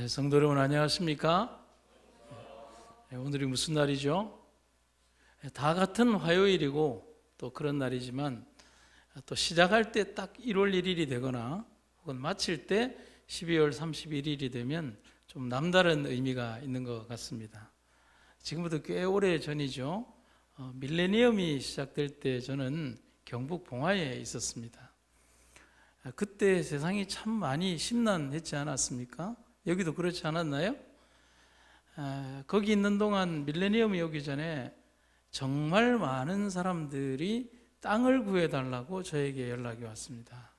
성도 여러분 안녕하십니까? 오늘이 무슨 날이죠? 다 같은 화요일이고 또 그런 날이지만 또 시작할 때 딱 1월 1일이 되거나 혹은 마칠 때 12월 31일이 되면 좀 남다른 의미가 있는 것 같습니다. 지금부터 꽤 오래 전이죠. 밀레니엄이 시작될 때 저는 경북 봉화에 있었습니다. 그때 세상이 참 많이 심란했지 않았습니까? 여기도 그렇지 않았나요? 거기 있는 동안 밀레니엄이 오기 전에 정말 많은 사람들이 땅을 구해달라고 저에게 연락이 왔습니다.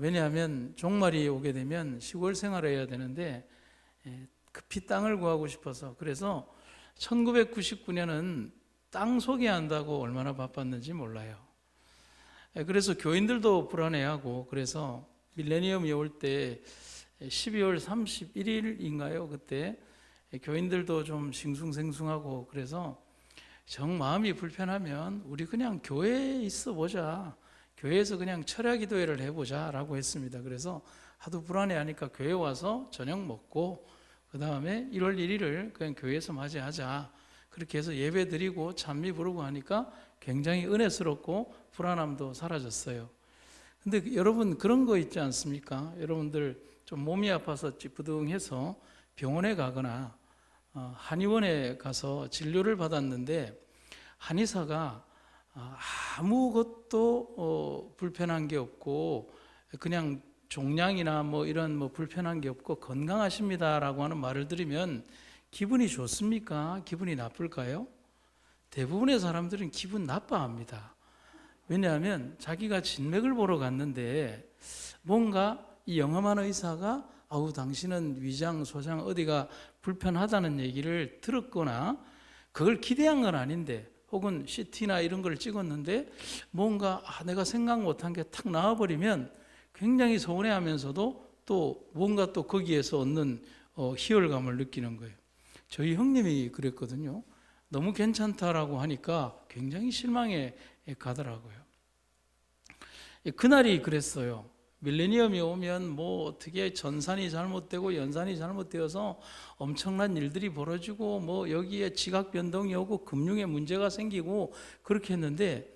왜냐하면 종말이 오게 되면 시골 생활을 해야 되는데 급히 땅을 구하고 싶어서, 그래서 1999년은 땅 소개한다고 얼마나 바빴는지 몰라요. 그래서 교인들도 불안해하고, 그래서 밀레니엄이 올 때 12월 31일인가요? 그때 교인들도 좀 싱숭생숭하고, 그래서 정 마음이 불편하면 우리 그냥 교회에 있어 보자, 교회에서 그냥 철야 기도회를 해보자 라고 했습니다. 그래서 하도 불안해하니까 교회 와서 저녁 먹고 그 다음에 1월 1일을 그냥 교회에서 맞이하자, 그렇게 해서 예배 드리고 찬미 부르고 하니까 굉장히 은혜스럽고 불안함도 사라졌어요. 근데 여러분, 그런 거 있지 않습니까? 여러분들 좀 몸이 아파서 찌뿌둥해서 병원에 가거나 한의원에 가서 진료를 받았는데 한의사가 아무것도 불편한 게 없고 그냥 종양이나 뭐 이런 뭐 불편한 게 없고 건강하십니다라고 하는 말을 들으면 기분이 좋습니까? 기분이 나쁠까요? 대부분의 사람들은 기분 나빠합니다. 왜냐하면 자기가 진맥을 보러 갔는데 뭔가 이 영험한 의사가 아우 당신은 위장, 소장 어디가 불편하다는 얘기를 들었거나 그걸 기대한 건 아닌데, 혹은 CT나 이런 걸 찍었는데 뭔가 내가 생각 못한 게 탁 나와버리면 굉장히 서운해하면서도 또 뭔가 또 거기에서 얻는 희열감을 느끼는 거예요. 저희 형님이 그랬거든요. 너무 괜찮다라고 하니까 굉장히 실망해 가더라고요. 그날이 그랬어요. 밀레니엄이 오면 뭐 어떻게 전산이 잘못되고 연산이 잘못되어서 엄청난 일들이 벌어지고 뭐 여기에 지각 변동이 오고 금융에 문제가 생기고 그렇게 했는데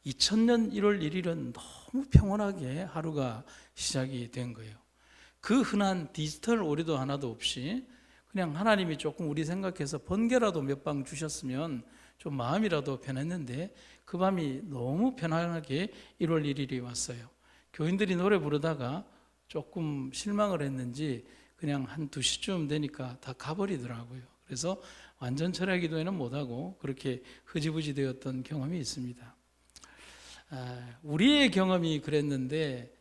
2000년 1월 1일은 너무 평온하게 하루가 시작이 된 거예요. 그 흔한 디지털 오류도 하나도 없이 그냥 하나님이 조금 우리 생각해서 번개라도 몇 방 주셨으면 좀 마음이라도 편했는데 그 밤이 너무 편안하게 1월 1일이 왔어요. 교인들이 노래 부르다가 조금 실망을 했는지 그냥 한 2시쯤 되니까 다 가버리더라고요. 그래서 완전 철야 기도회는 못하고 그렇게 흐지부지 되었던 경험이 있습니다. 우리의 경험이 그랬는데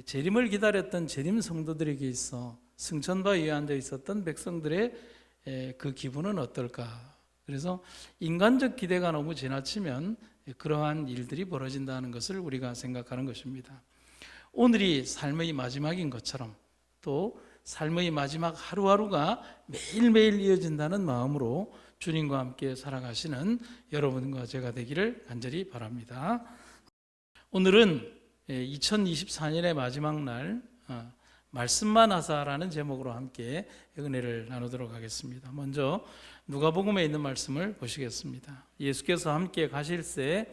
재림을 기다렸던 재림 성도들에게 있어 승천바 위에 앉아 있었던 백성들의 그 기분은 어떨까? 그래서 인간적 기대가 너무 지나치면 그러한 일들이 벌어진다는 것을 우리가 생각하는 것입니다. 오늘이 삶의 마지막인 것처럼 또 삶의 마지막 하루하루가 매일매일 이어진다는 마음으로 주님과 함께 살아가시는 여러분과 제가 되기를 간절히 바랍니다. 오늘은 2024년의 마지막 날 말씀만 하사라는 제목으로 함께 은혜를 나누도록 하겠습니다. 먼저 누가복음에 있는 말씀을 보시겠습니다. 예수께서 함께 가실새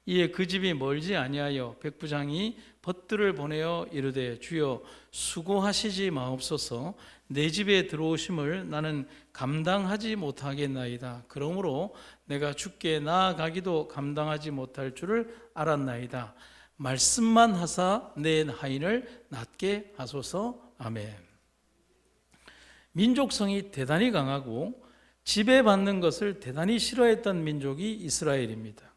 이에 그 집이 멀지 아니하여 백부장이 벗들을 보내어 이르되 주여 수고하시지 마옵소서, 내 집에 들어오심을 나는 감당하지 못하겠나이다. 그러므로 내가 주께 나아가기도 감당하지 못할 줄을 알았나이다. 말씀만 하사 내 하인을 낫게 하소서. 아멘. 민족성이 대단히 강하고 지배받는 것을 대단히 싫어했던 민족이 이스라엘입니다.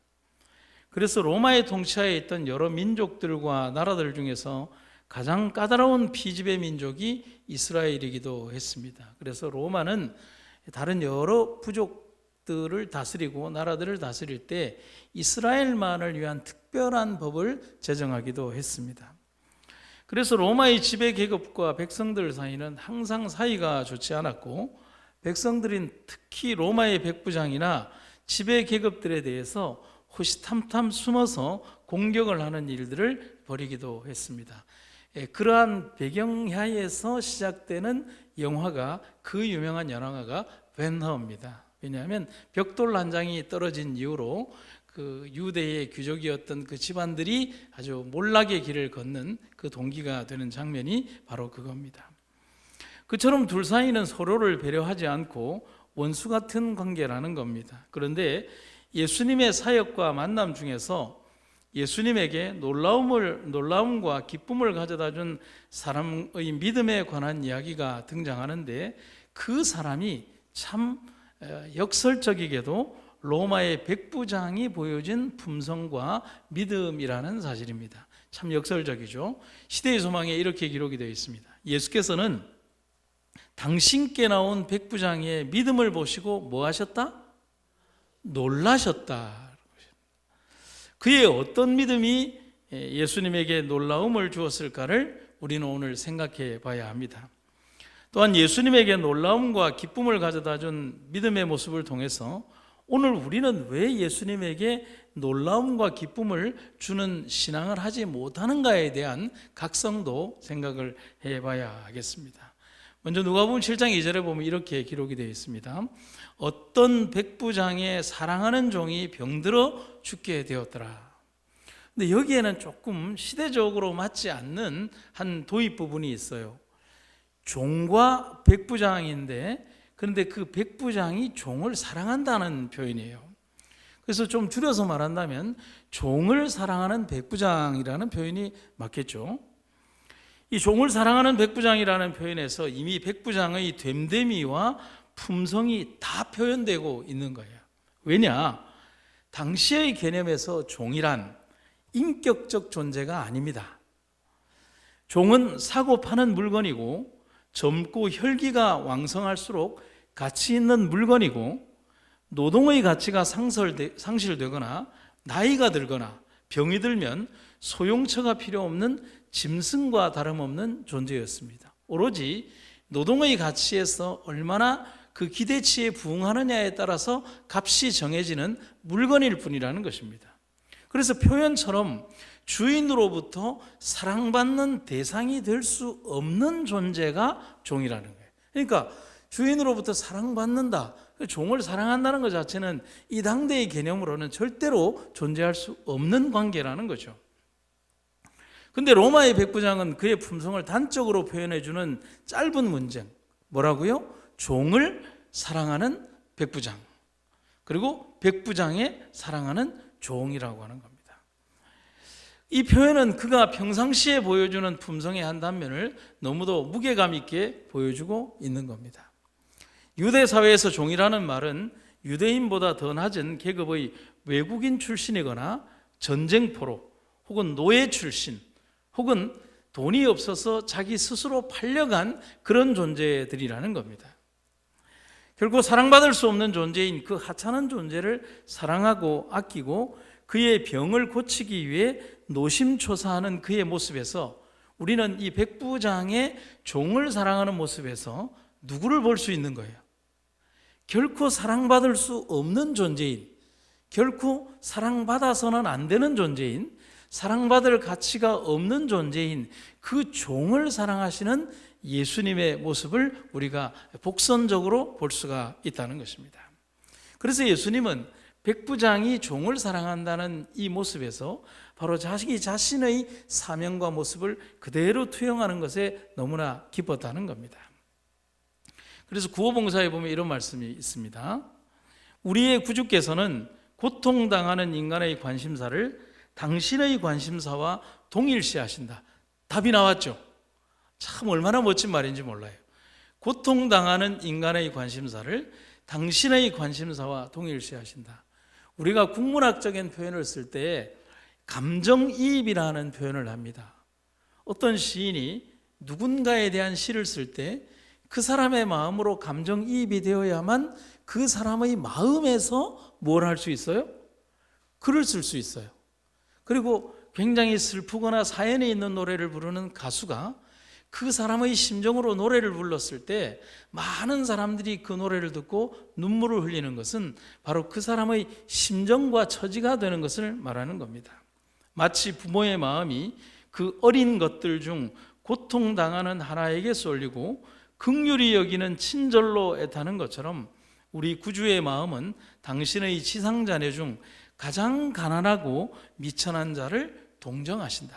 그래서 로마의 통치하에 있던 여러 민족들과 나라들 중에서 가장 까다로운 피지배 민족이 이스라엘이기도 했습니다. 그래서 로마는 다른 여러 부족들을 다스리고 나라들을 다스릴 때 이스라엘만을 위한 특별한 법을 제정하기도 했습니다. 그래서 로마의 지배 계급과 백성들 사이는 항상 사이가 좋지 않았고, 백성들인 특히 로마의 백부장이나 지배 계급들에 대해서 호시탐탐 숨어서 공격을 하는 일들을 벌이기도 했습니다. 그러한 배경하에서 시작되는 영화가 그 유명한 영화가 벤허입니다. 왜냐하면 벽돌 한 장이 떨어진 이후로 그 유대의 귀족이었던 그 집안들이 아주 몰락의 길을 걷는 그 동기가 되는 장면이 바로 그겁니다. 그처럼 둘 사이는 서로를 배려하지 않고 원수 같은 관계라는 겁니다. 그런데 예수님의 사역과 만남 중에서 예수님에게 놀라움과 기쁨을 가져다 준 사람의 믿음에 관한 이야기가 등장하는데 그 사람이 참 역설적이게도 로마의 백부장이 보여준 품성과 믿음이라는 사실입니다. 참 역설적이죠. 시대의 소망에 이렇게 기록이 되어 있습니다. 예수께서는 당신께 나온 백부장의 믿음을 보시고 뭐 하셨다? 놀라셨다. 그의 어떤 믿음이 예수님에게 놀라움을 주었을까를 우리는 오늘 생각해 봐야 합니다. 또한 예수님에게 놀라움과 기쁨을 가져다 준 믿음의 모습을 통해서 오늘 우리는 왜 예수님에게 놀라움과 기쁨을 주는 신앙을 하지 못하는가에 대한 각성도 생각을 해봐야 하겠습니다. 먼저 누가복음 7장 2절에 보면 이렇게 기록이 되어 있습니다. 어떤 백부장의 사랑하는 종이 병들어 죽게 되었더라. 근데 여기에는 조금 시대적으로 맞지 않는 한 도입 부분이 있어요. 종과 백부장인데 그런데 그 백부장이 종을 사랑한다는 표현이에요. 그래서 좀 줄여서 말한다면 종을 사랑하는 백부장이라는 표현이 맞겠죠. 이 종을 사랑하는 백부장이라는 표현에서 이미 백부장의 됨됨이와 품성이 다 표현되고 있는 거예요. 왜냐? 당시의 개념에서 종이란 인격적 존재가 아닙니다. 종은 사고 파는 물건이고 젊고 혈기가 왕성할수록 가치 있는 물건이고 노동의 가치가 상실되거나 나이가 들거나 병이 들면 소용처가 필요 없는 짐승과 다름없는 존재였습니다. 오로지 노동의 가치에서 얼마나 그 기대치에 부응하느냐에 따라서 값이 정해지는 물건일 뿐이라는 것입니다. 그래서 표현처럼 주인으로부터 사랑받는 대상이 될 수 없는 존재가 종이라는 거예요. 그러니까 주인으로부터 사랑받는다, 종을 사랑한다는 것 자체는 이 당대의 개념으로는 절대로 존재할 수 없는 관계라는 거죠. 근데 로마의 백부장은 그의 품성을 단적으로 표현해주는 짧은 문장, 뭐라고요? 종을 사랑하는 백부장, 그리고 백부장의 사랑하는 종이라고 하는 겁니다. 이 표현은 그가 평상시에 보여주는 품성의 한 단면을 너무도 무게감 있게 보여주고 있는 겁니다. 유대 사회에서 종이라는 말은 유대인보다 더 낮은 계급의 외국인 출신이거나 전쟁포로 혹은 노예 출신 혹은 돈이 없어서 자기 스스로 팔려간 그런 존재들이라는 겁니다. 결국 사랑받을 수 없는 존재인 그 하찮은 존재를 사랑하고 아끼고 그의 병을 고치기 위해 노심초사하는 그의 모습에서 우리는 이 백부장의 종을 사랑하는 모습에서 누구를 볼 수 있는 거예요? 결코 사랑받을 수 없는 존재인, 결코 사랑받아서는 안 되는 존재인, 사랑받을 가치가 없는 존재인 그 종을 사랑하시는 예수님의 모습을 우리가 복선적으로 볼 수가 있다는 것입니다. 그래서 예수님은 백부장이 종을 사랑한다는 이 모습에서 바로 자기 자신의 사명과 모습을 그대로 투영하는 것에 너무나 기뻤다는 겁니다. 그래서 구호봉사에 보면 이런 말씀이 있습니다. 우리의 구주께서는 고통당하는 인간의 관심사를 당신의 관심사와 동일시하신다. 답이 나왔죠. 참 얼마나 멋진 말인지 몰라요. 고통당하는 인간의 관심사를 당신의 관심사와 동일시하신다. 우리가 국문학적인 표현을 쓸 때 감정이입이라는 표현을 합니다. 어떤 시인이 누군가에 대한 시를 쓸 때 그 사람의 마음으로 감정이입이 되어야만 그 사람의 마음에서 뭘 할 수 있어요? 글을 쓸 수 있어요. 그리고 굉장히 슬프거나 사연이 있는 노래를 부르는 가수가 그 사람의 심정으로 노래를 불렀을 때 많은 사람들이 그 노래를 듣고 눈물을 흘리는 것은 바로 그 사람의 심정과 처지가 되는 것을 말하는 겁니다. 마치 부모의 마음이 그 어린 것들 중 고통당하는 하나에게 쏠리고 긍휼히 여기는 친절로 애타는 것처럼 우리 구주의 마음은 당신의 지상자녀 중 가장 가난하고 미천한 자를 동정하신다.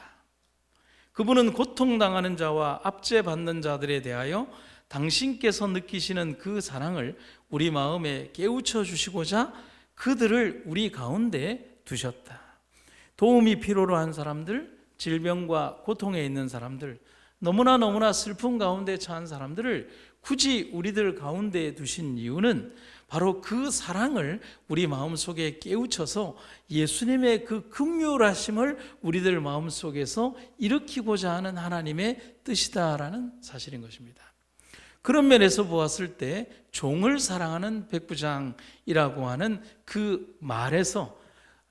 그분은 고통당하는 자와 압제받는 자들에 대하여 당신께서 느끼시는 그 사랑을 우리 마음에 깨우쳐 주시고자 그들을 우리 가운데 두셨다. 도움이 필요로 한 사람들, 질병과 고통에 있는 사람들, 너무나 슬픔 가운데 처한 사람들을 굳이 우리들 가운데 두신 이유는 바로 그 사랑을 우리 마음속에 깨우쳐서 예수님의 그 긍휼하심을 우리들 마음속에서 일으키고자 하는 하나님의 뜻이다라는 사실인 것입니다. 그런 면에서 보았을 때 종을 사랑하는 백부장이라고 하는 그 말에서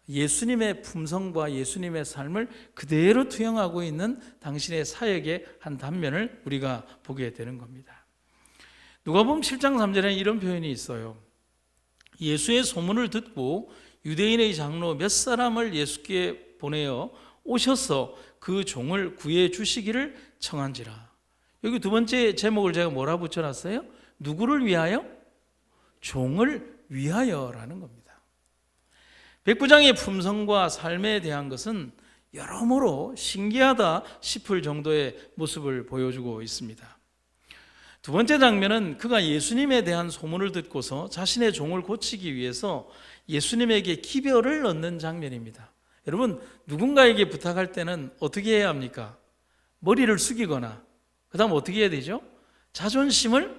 예수님의 품성과 예수님의 삶을 그대로 투영하고 있는 당신의 사역의 한 단면을 우리가 보게 되는 겁니다. 누가복음 7장 3절에 이런 표현이 있어요. 예수의 소문을 듣고 유대인의 장로 몇 사람을 예수께 보내어 오셔서 그 종을 구해 주시기를 청한지라. 여기 두 번째 제목을 제가 뭐라 붙여놨어요? 누구를 위하여? 종을 위하여라는 겁니다. 백부장의 품성과 삶에 대한 것은 여러모로 신기하다 싶을 정도의 모습을 보여주고 있습니다. 두 번째 장면은 그가 예수님에 대한 소문을 듣고서 자신의 종을 고치기 위해서 예수님에게 기별을 얻는 장면입니다. 여러분, 누군가에게 부탁할 때는 어떻게 해야 합니까? 머리를 숙이거나 그 다음 어떻게 해야 되죠? 자존심을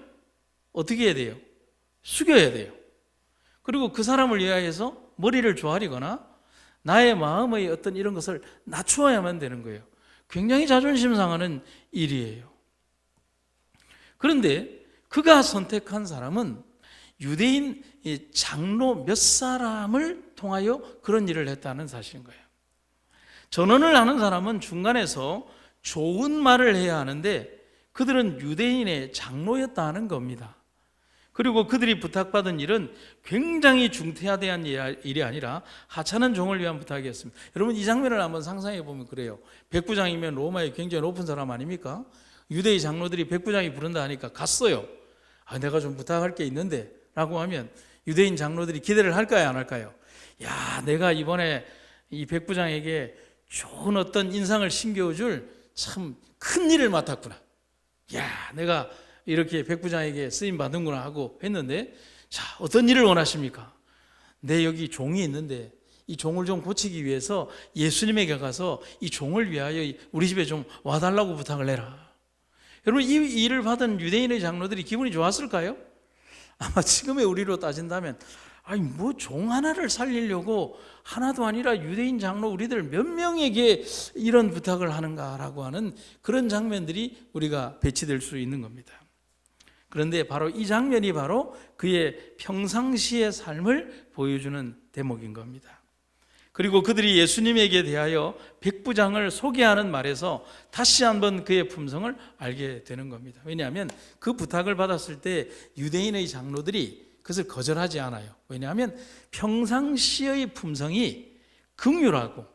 어떻게 해야 돼요? 숙여야 돼요. 그리고 그 사람을 위하여서 머리를 조아리거나 나의 마음의 어떤 이런 것을 낮추어야만 되는 거예요. 굉장히 자존심 상하는 일이에요. 그런데 그가 선택한 사람은 유대인 장로 몇 사람을 통하여 그런 일을 했다는 사실인 거예요. 전언을 하는 사람은 중간에서 좋은 말을 해야 하는데 그들은 유대인의 장로였다는 겁니다. 그리고 그들이 부탁받은 일은 굉장히 중대하대한 일이 아니라 하찮은 종을 위한 부탁이었습니다. 여러분, 이 장면을 한번 상상해 보면 그래요. 백부장이면 로마의 굉장히 높은 사람 아닙니까? 유대의 장로들이 백부장이 부른다 하니까 갔어요. 내가 좀 부탁할 게 있는데 라고 하면 유대인 장로들이 기대를 할까요, 안 할까요? 야, 내가 이번에 이 백부장에게 좋은 어떤 인상을 심겨줄 참 큰 일을 맡았구나. 야, 내가 이렇게 백부장에게 쓰임 받는구나 하고 했는데, 자, 어떤 일을 원하십니까? 내 여기 종이 있는데 이 종을 좀 고치기 위해서 예수님에게 가서 이 종을 위하여 우리 집에 좀 와달라고 부탁을 해라. 여러분, 이 일을 받은 유대인의 장로들이 기분이 좋았을까요? 아마 지금의 우리로 따진다면 뭐 종 하나를 살리려고 하나도 아니라 유대인 장로 우리들 몇 명에게 이런 부탁을 하는가라고 하는 그런 장면들이 우리가 배치될 수 있는 겁니다. 그런데 바로 이 장면이 바로 그의 평상시의 삶을 보여주는 대목인 겁니다. 그리고 그들이 예수님에게 대하여 백부장을 소개하는 말에서 다시 한번 그의 품성을 알게 되는 겁니다. 왜냐하면 그 부탁을 받았을 때 유대인의 장로들이 그것을 거절하지 않아요. 왜냐하면 평상시의 품성이 긍휼하고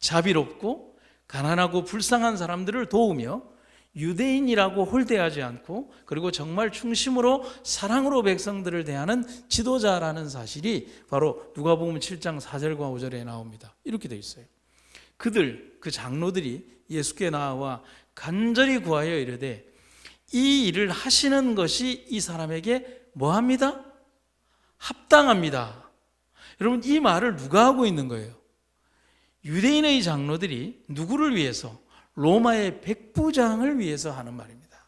자비롭고 가난하고 불쌍한 사람들을 도우며 유대인이라고 홀대하지 않고 그리고 정말 중심으로 사랑으로 백성들을 대하는 지도자라는 사실이 바로 누가복음 7장 4절과 5절에 나옵니다. 이렇게 되어 있어요. 그 장로들이 예수께 나와 간절히 구하여 이르되 이 일을 하시는 것이 이 사람에게 뭐합니다? 합당합니다. 여러분, 이 말을 누가 하고 있는 거예요? 유대인의 장로들이 누구를 위해서? 로마의 백부장을 위해서 하는 말입니다.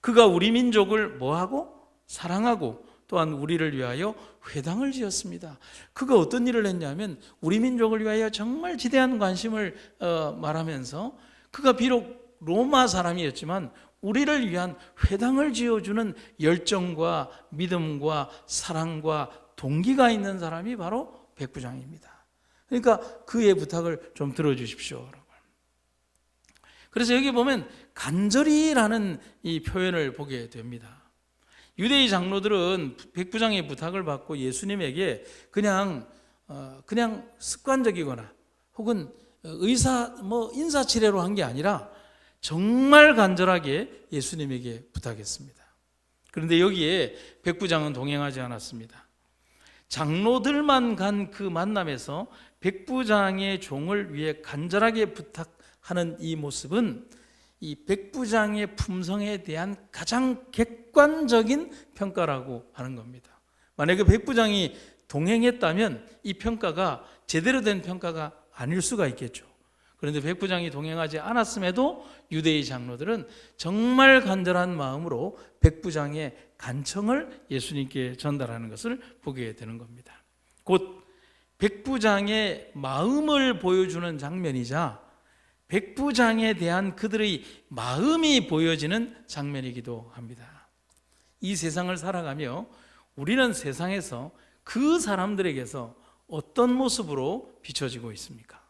그가 우리 민족을 뭐하고? 사랑하고 또한 우리를 위하여 회당을 지었습니다. 그가 어떤 일을 했냐면 우리 민족을 위하여 정말 지대한 관심을 말하면서 그가 비록 로마 사람이었지만 우리를 위한 회당을 지어주는 열정과 믿음과 사랑과 동기가 있는 사람이 바로 백부장입니다. 그러니까 그의 부탁을 좀 들어주십시오. 그래서 여기 보면 간절히라는 이 표현을 보게 됩니다. 유대의 장로들은 백부장의 부탁을 받고 예수님에게 그냥 습관적이거나 혹은 인사치레로 한 게 아니라 정말 간절하게 예수님에게 부탁했습니다. 그런데 여기에 백부장은 동행하지 않았습니다. 장로들만 간 그 만남에서 백부장의 종을 위해 간절하게 부탁하는 이 모습은 이 백부장의 품성에 대한 가장 객관적인 평가라고 하는 겁니다. 만약에 백부장이 동행했다면 이 평가가 제대로 된 평가가 아닐 수가 있겠죠. 그런데 백부장이 동행하지 않았음에도 유대의 장로들은 정말 간절한 마음으로 백부장의 간청을 예수님께 전달하는 것을 보게 되는 겁니다. 곧 백부장의 마음을 보여주는 장면이자 백부장에 대한 그들의 마음이 보여지는 장면이기도 합니다. 이 세상을 살아가며 우리는 세상에서 그 사람들에게서 어떤 모습으로 비춰지고 있습니까?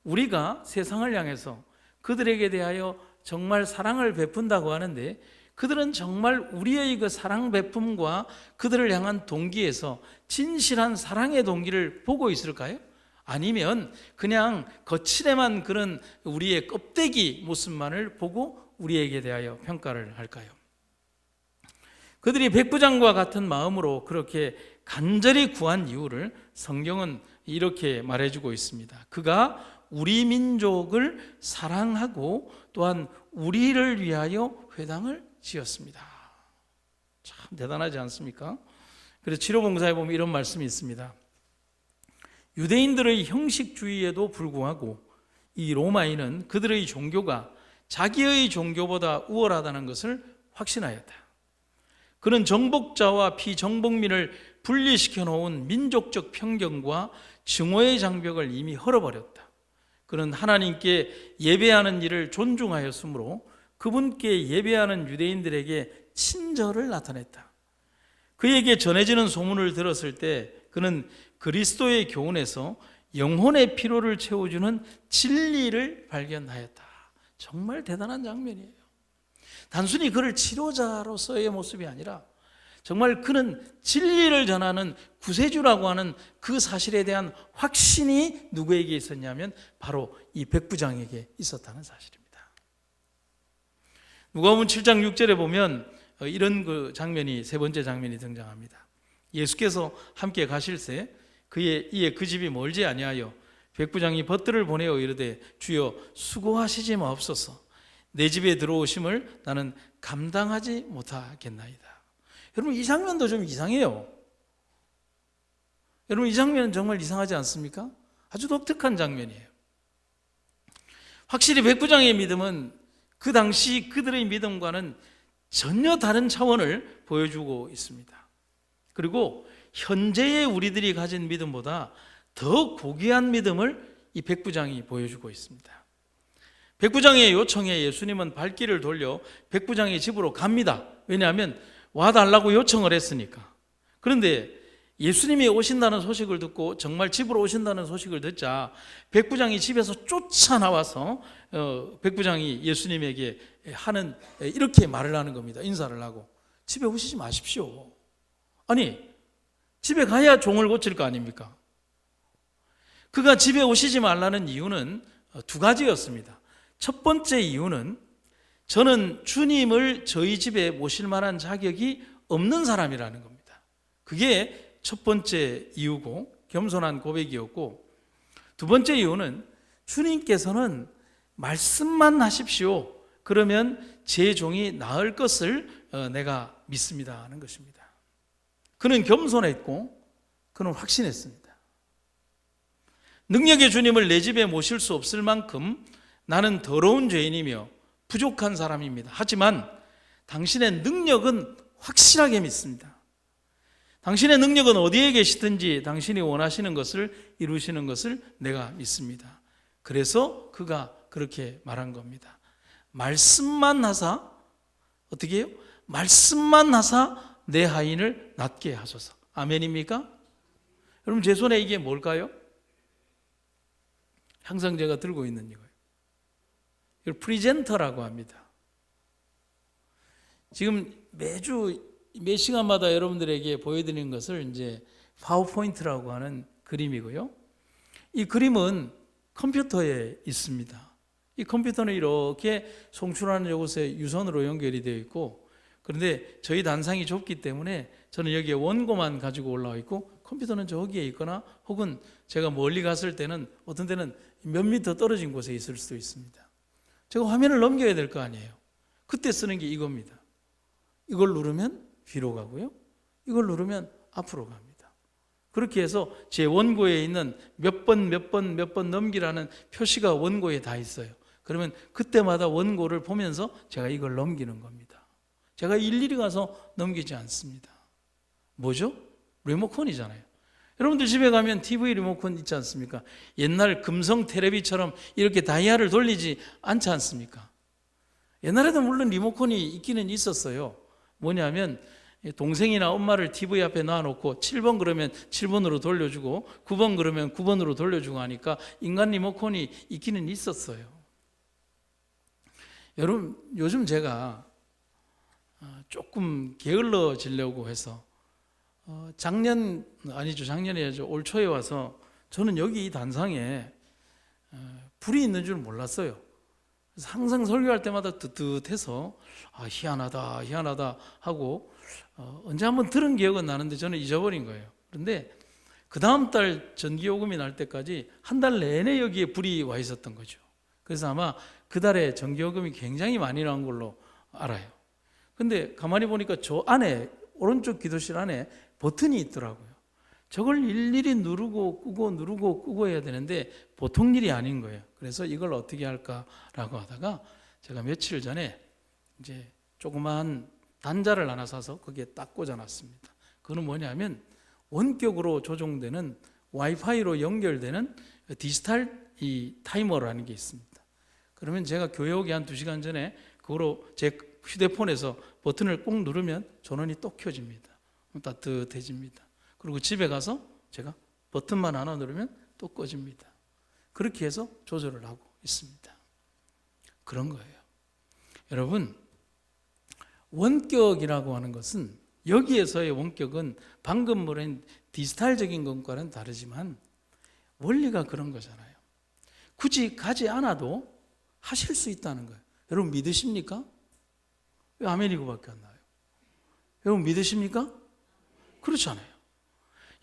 우리가 세상을 향해서 그들에게 대하여 정말 사랑을 베푼다고 하는데 그들은 정말 우리의 그 사랑 베품과 그들을 향한 동기에서 진실한 사랑의 동기를 보고 있을까요? 아니면 그냥 거칠에만 그런 우리의 껍데기 모습만을 보고 우리에게 대하여 평가를 할까요? 그들이 백부장과 같은 마음으로 그렇게 간절히 구한 이유를 성경은 이렇게 말해주고 있습니다. 그가 우리 민족을 사랑하고 또한 우리를 위하여 회당을 지었습니다. 참 대단하지 않습니까? 그래서 치료봉사에 보면 이런 말씀이 있습니다. 유대인들의 형식주의에도 불구하고 이 로마인은 그들의 종교가 자기의 종교보다 우월하다는 것을 확신하였다. 그는 정복자와 피정복민을 분리시켜 놓은 민족적 편견과 증오의 장벽을 이미 헐어버렸다. 그는 하나님께 예배하는 일을 존중하였으므로 그분께 예배하는 유대인들에게 친절을 나타냈다. 그에게 전해지는 소문을 들었을 때 그는 그리스도의 교훈에서 영혼의 피로를 채워주는 진리를 발견하였다. 정말 대단한 장면이에요. 단순히 그를 치료자로서의 모습이 아니라 정말 그는 진리를 전하는 구세주라고 하는 그 사실에 대한 확신이 누구에게 있었냐면 바로 이 백부장에게 있었다는 사실입니다. 누가복음 7장 6절에 보면 이런 그 장면이 세 번째 장면이 등장합니다. 예수께서 함께 가실새 그의 이에 그 집이 멀지 아니하여 백부장이 벗들을 보내어 이르되 주여 수고하시지 마옵소서 내 집에 들어오심을 나는 감당하지 못하겠나이다. 여러분 이 장면도 좀 이상해요. 여러분 이 장면은 정말 이상하지 않습니까? 아주 독특한 장면이에요. 확실히 백부장의 믿음은 그 당시 그들의 믿음과는 전혀 다른 차원을 보여주고 있습니다. 그리고 현재의 우리들이 가진 믿음보다 더 고귀한 믿음을 이 백부장이 보여주고 있습니다. 백부장의 요청에 예수님은 발길을 돌려 백부장의 집으로 갑니다. 왜냐하면 와달라고 요청을 했으니까. 그런데 예수님이 오신다는 소식을 듣고 정말 집으로 오신다는 소식을 듣자 백부장이 집에서 쫓아나와서 백부장이 예수님에게 이렇게 말을 하는 겁니다. 인사를 하고 집에 오시지 마십시오. 아니 집에 가야 종을 고칠 거 아닙니까? 그가 집에 오시지 말라는 이유는 두 가지였습니다. 첫 번째 이유는 저는 주님을 저희 집에 모실 만한 자격이 없는 사람이라는 겁니다. 그게 첫 번째 이유고 겸손한 고백이었고, 두 번째 이유는 주님께서는 말씀만 하십시오. 그러면 제 종이 나을 것을 내가 믿습니다 하는 것입니다. 그는 겸손했고 그는 확신했습니다. 능력의 주님을 내 집에 모실 수 없을 만큼 나는 더러운 죄인이며 부족한 사람입니다. 하지만 당신의 능력은 확실하게 믿습니다. 당신의 능력은 어디에 계시든지 당신이 원하시는 것을 이루시는 것을 내가 믿습니다. 그래서 그가 그렇게 말한 겁니다. 말씀만 하사, 어떻게 해요? 말씀만 하사 내 하인을 낫게 하소서. 아멘입니까? 여러분 제 손에 이게 뭘까요? 항상 제가 들고 있는 이거예요. 이걸 프리젠터라고 합니다. 지금 매주 몇 시간마다 여러분들에게 보여드리는 것을 이제 파워포인트라고 하는 그림이고요. 이 그림은 컴퓨터에 있습니다. 이 컴퓨터는 이렇게 송출하는 요것에 유선으로 연결이 되어 있고, 그런데 저희 단상이 좁기 때문에 저는 여기에 원고만 가지고 올라와 있고 컴퓨터는 저기에 있거나 혹은 제가 멀리 갔을 때는 어떤 때는 몇 미터 떨어진 곳에 있을 수도 있습니다. 제가 화면을 넘겨야 될 거 아니에요. 그때 쓰는 게 이겁니다. 이걸 누르면 뒤로 가고요, 이걸 누르면 앞으로 갑니다. 그렇게 해서 제 원고에 있는 몇 번 넘기라는 표시가 원고에 다 있어요. 그러면 그때마다 원고를 보면서 제가 이걸 넘기는 겁니다. 제가 일일이 가서 넘기지 않습니다. 뭐죠? 리모컨이잖아요. 여러분들 집에 가면 TV 리모컨 있지 않습니까? 옛날 금성 텔레비처럼 이렇게 다이아를 돌리지 않지 않습니까? 옛날에도 물론 리모컨이 있기는 있었어요. 뭐냐면 동생이나 엄마를 TV 앞에 놔놓고 7번 그러면 7번으로 돌려주고 9번 그러면 9번으로 돌려주고 하니까 인간 리모컨이 있기는 있었어요. 여러분, 요즘 제가 조금 게을러지려고 해서 작년이 아니죠. 올 초에 와서 저는 여기 이 단상에 불이 있는 줄 몰랐어요. 그래서 항상 설교할 때마다 뜨뜻해서 희한하다 하고 언제 한번 들은 기억은 나는데 저는 잊어버린 거예요. 그런데 그 다음 달 전기요금이 날 때까지 한 달 내내 여기에 불이 와 있었던 거죠. 그래서 아마 그 달에 전기요금이 굉장히 많이 나온 걸로 알아요. 근데 가만히 보니까 저 안에, 오른쪽 기도실 안에 버튼이 있더라고요. 저걸 일일이 누르고 끄고 해야 되는데 보통 일이 아닌 거예요. 그래서 이걸 어떻게 할까라고 하다가 제가 며칠 전에 이제 조그만 단자를 하나 사서 거기에 딱 꽂아놨습니다. 그건 뭐냐면 원격으로 조종되는 와이파이로 연결되는 디지털 이 타이머라는 게 있습니다. 그러면 제가 교회 오기 한 2시간 전에 그거로 제 휴대폰에서 버튼을 꼭 누르면 전원이 또 켜집니다. 따뜻해집니다. 그리고 집에 가서 제가 버튼만 하나 누르면 또 꺼집니다. 그렇게 해서 조절을 하고 있습니다. 그런 거예요. 여러분, 원격이라고 하는 것은, 여기에서의 원격은 방금 말한 디지털적인 것과는 다르지만 원리가 그런 거잖아요. 굳이 가지 않아도 하실 수 있다는 거예요. 여러분 믿으십니까? 왜 아멘이고밖에 안 나요? 여러분 믿으십니까? 그렇잖아요.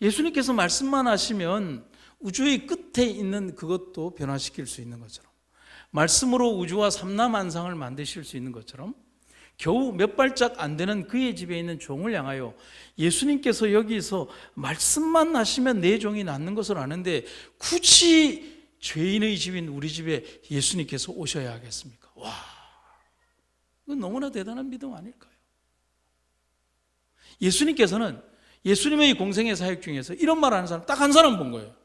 예수님께서 말씀만 하시면 우주의 끝에 있는 그것도 변화시킬 수 있는 것처럼, 말씀으로 우주와 삼라만상을 만드실 수 있는 것처럼, 겨우 몇 발짝 안 되는 그의 집에 있는 종을 향하여 예수님께서 여기서 말씀만 하시면 내 종이 낫는 것을 아는데 굳이 죄인의 집인 우리 집에 예수님께서 오셔야 하겠습니까? 와, 이건 너무나 대단한 믿음 아닐까요? 예수님께서는 예수님의 공생의 사역 중에서 이런 말 하는 사람 딱 한 사람 본 거예요.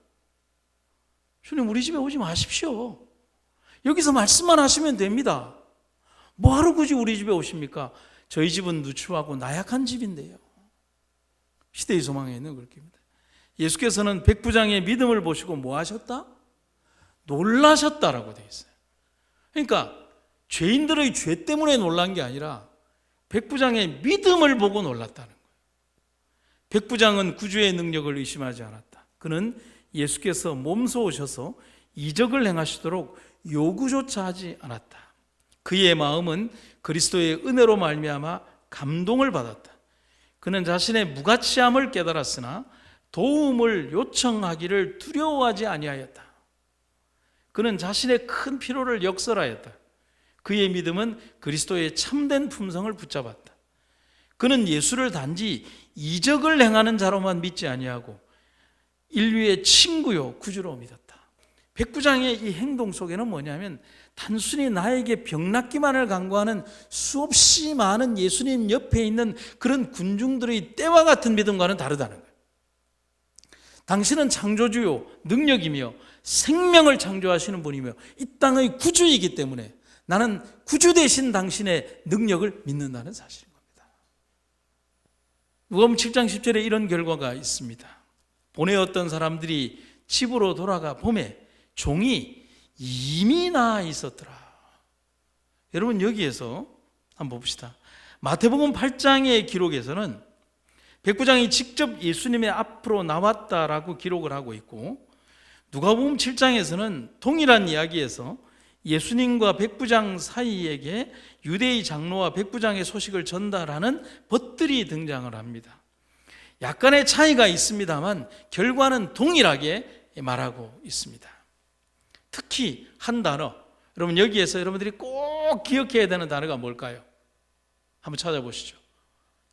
주님, 우리 집에 오지 마십시오. 여기서 말씀만 하시면 됩니다. 뭐하러 굳이 우리 집에 오십니까? 저희 집은 누추하고 나약한 집인데요. 시대의 소망에 있는 그렇게입니다. 예수께서는 백부장의 믿음을 보시고 뭐 하셨다? 놀라셨다라고 되어 있어요. 그러니까 죄인들의 죄 때문에 놀란 게 아니라 백부장의 믿음을 보고 놀랐다는 거예요. 백부장은 구주의 능력을 의심하지 않았다. 그는 예수께서 몸소 오셔서 이적을 행하시도록 요구조차 하지 않았다. 그의 마음은 그리스도의 은혜로 말미암아 감동을 받았다. 그는 자신의 무가치함을 깨달았으나 도움을 요청하기를 두려워하지 아니하였다. 그는 자신의 큰 피로를 역설하였다. 그의 믿음은 그리스도의 참된 품성을 붙잡았다. 그는 예수를 단지 이적을 행하는 자로만 믿지 아니하고 인류의 친구요 구주로 믿었다. 백부장의 이 행동 속에는 뭐냐면 단순히 나에게 병낫기만을 간구하는 수없이 많은 예수님 옆에 있는 그런 군중들의 때와 같은 믿음과는 다르다는 거예요. 당신은 창조주요 능력이며 생명을 창조하시는 분이며 이 땅의 구주이기 때문에 나는 구주 되신 당신의 능력을 믿는다는 사실인 겁니다. 누가복음 7장 10절에 이런 결과가 있습니다. 보내었던 사람들이 집으로 돌아가 보매 종이 이미 나아 있었더라. 여러분, 여기에서 한번 봅시다. 마태복음 8장의 기록에서는 백부장이 직접 예수님의 앞으로 나왔다라고 기록을 하고 있고, 누가복음 7장에서는 동일한 이야기에서 예수님과 백부장 사이에게 유대의 장로와 백부장의 소식을 전달하는 벗들이 등장을 합니다. 약간의 차이가 있습니다만 결과는 동일하게 말하고 있습니다. 특히 한 단어, 여러분 여기에서 여러분들이 꼭 기억해야 되는 단어가 뭘까요? 한번 찾아보시죠.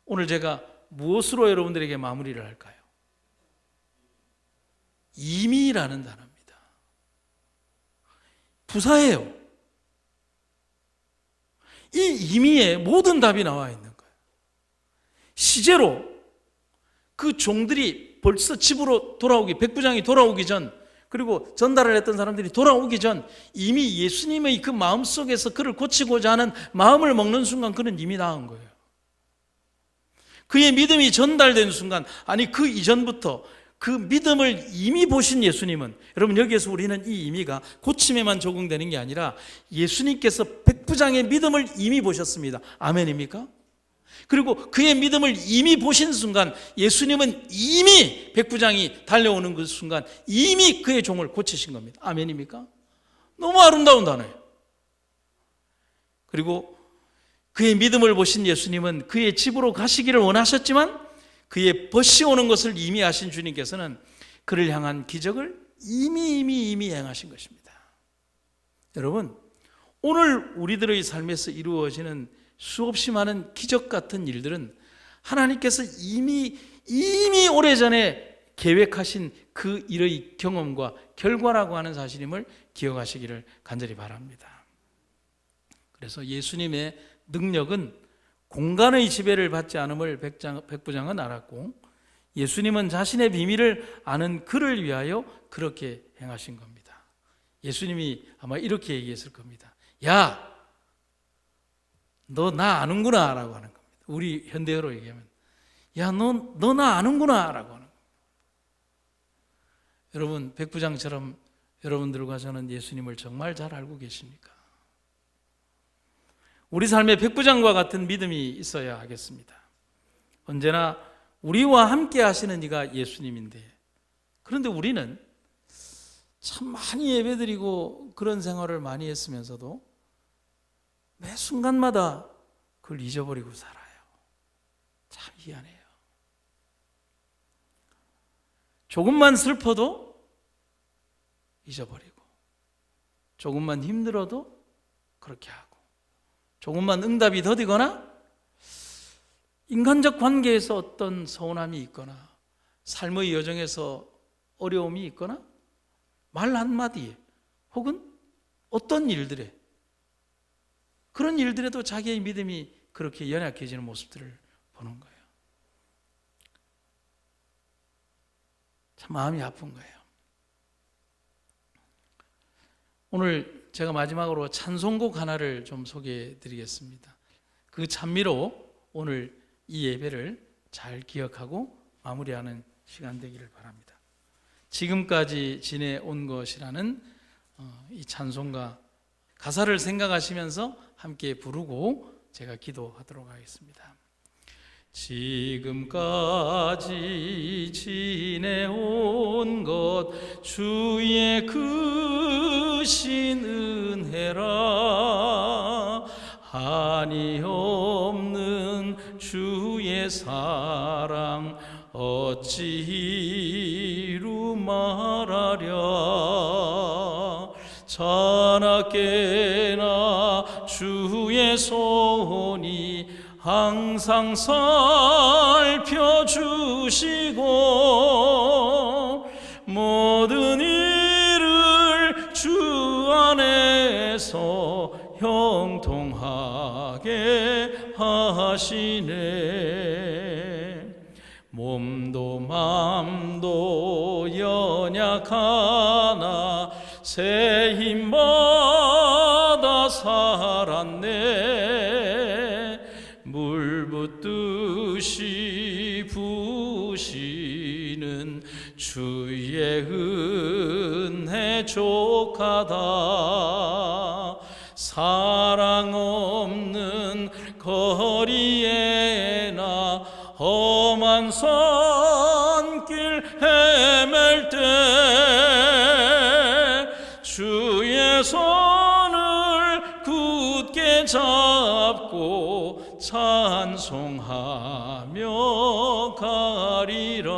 오늘 제가 무엇으로 여러분들에게 마무리를 할까요? 임의라는 단어입니다. 부사예요. 이 임의에 모든 답이 나와 있는 거예요. 시제로 그 종들이 벌써 집으로 돌아오기, 백부장이 돌아오기 전, 그리고 전달을 했던 사람들이 돌아오기 전 이미 예수님의 그 마음속에서 그를 고치고자 하는 마음을 먹는 순간 그는 이미 나은 거예요. 그의 믿음이 전달된 순간, 아니 그 이전부터 그 믿음을 이미 보신 예수님은, 여러분 여기에서 우리는 이 의미가 고침에만 적용되는 게 아니라 예수님께서 백부장의 믿음을 이미 보셨습니다. 아멘입니까? 그리고 그의 믿음을 이미 보신 순간 예수님은 이미 백부장이 달려오는 그 순간 이미 그의 종을 고치신 겁니다. 아멘입니까? 너무 아름다운 단어예요. 그리고 그의 믿음을 보신 예수님은 그의 집으로 가시기를 원하셨지만 그의 벗이 오는 것을 이미 아신 주님께서는 그를 향한 기적을 이미 행하신 것입니다. 여러분, 오늘 우리들의 삶에서 이루어지는 수없이 많은 기적 같은 일들은 하나님께서 이미 오래전에 계획하신 그 일의 경험과 결과라고 하는 사실임을 기억하시기를 간절히 바랍니다. 그래서 예수님의 능력은 공간의 지배를 받지 않음을 백부장은 알았고, 예수님은 자신의 비밀을 아는 그를 위하여 그렇게 행하신 겁니다. 예수님이 아마 이렇게 얘기했을 겁니다. 야, 너 나 아는구나 라고 하는 겁니다. 우리 현대어로 얘기하면 야, 너 나 아는구나 라고 하는 겁니다. 여러분, 백부장처럼 여러분들과 저는 예수님을 정말 잘 알고 계십니까? 우리 삶에 백부장과 같은 믿음이 있어야 하겠습니다. 언제나 우리와 함께 하시는 이가 예수님인데, 그런데 우리는 참 많이 예배드리고 그런 생활을 많이 했으면서도 매 순간마다 그걸 잊어버리고 살아요. 참 희한해요. 조금만 슬퍼도 잊어버리고, 조금만 힘들어도 그렇게 하고, 조금만 응답이 더디거나 인간적 관계에서 어떤 서운함이 있거나 삶의 여정에서 어려움이 있거나 말 한마디에 혹은 어떤 일들에, 그런 일들에도 자기의 믿음이 그렇게 연약해지는 모습들을 보는 거예요. 참 마음이 아픈 거예요. 오늘 제가 마지막으로 찬송곡 하나를 좀 소개해 드리겠습니다. 그 찬미로 오늘 이 예배를 잘 기억하고 마무리하는 시간 되기를 바랍니다. 지금까지 지내온 것이라는 이 찬송가 가사를 생각하시면서 함께 부르고 제가 기도하도록 하겠습니다. 지금까지 지내온 것 주의 크신 은혜라, 한이 없는 주의 사랑 어찌 이루 말하랴. 자나깨나 주의 손이 항상 살펴주시고 모든 일을 주 안에서 형통하게 하시네. 몸도 맘도 연약하나 새 힘받아 살았네. 물 붓듯이 부시는 주의 은혜 족하다. 사랑 없는 거리에 나 험한 산길 헤맬 때 잡고 찬송하며 가리라.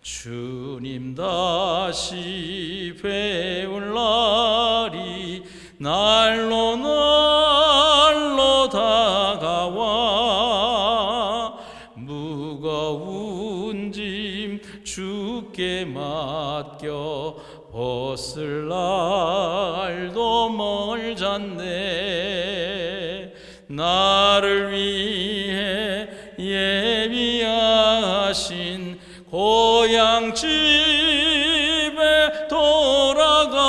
주님 다시 배울 날이 날로 날로 다가와 무거운 짐 주께 맡겨 벗을 날도 멀잖네. 나를 위해 예비하신 고향 집에 돌아가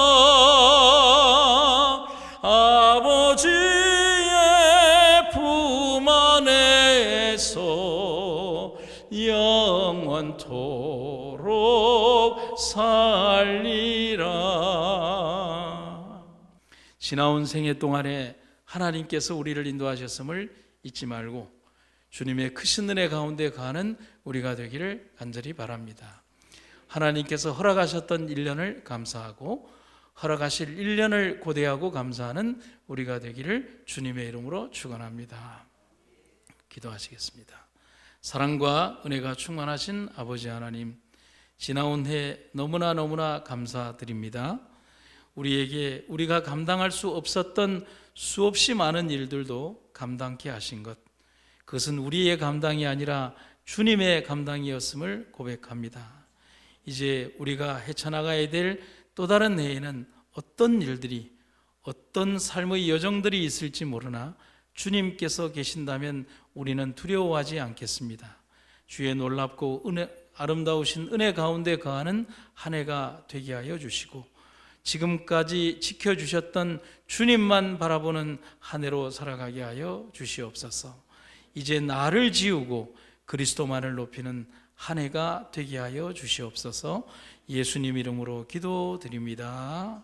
아버지의 품 안에서 영원토록 살리라. 지나온 생애 동안에 하나님께서 우리를 인도하셨음을 잊지 말고 주님의 크신 은혜 가운데 가는 우리가 되기를 간절히 바랍니다. 하나님께서 허락하셨던 1년을 감사하고 허락하실 1년을 고대하고 감사하는 우리가 되기를 주님의 이름으로 축원합니다. 기도하시겠습니다. 사랑과 은혜가 충만하신 아버지 하나님, 지나온 해 너무나 감사드립니다. 우리에게 우리가 감당할 수 없었던 수없이 많은 일들도 감당케 하신 것, 그것은 우리의 감당이 아니라 주님의 감당이었음을 고백합니다. 이제 우리가 헤쳐나가야 될 또 다른 해에는 어떤 일들이, 어떤 삶의 여정들이 있을지 모르나 주님께서 계신다면 우리는 두려워하지 않겠습니다. 주의 놀랍고 아름다우신 은혜 가운데 거하는 한 해가 되게 하여 주시고, 지금까지 지켜주셨던 주님만 바라보는 한 해로 살아가게 하여 주시옵소서. 이제 나를 지우고 그리스도만을 높이는 한 해가 되게 하여 주시옵소서. 예수님 이름으로 기도드립니다.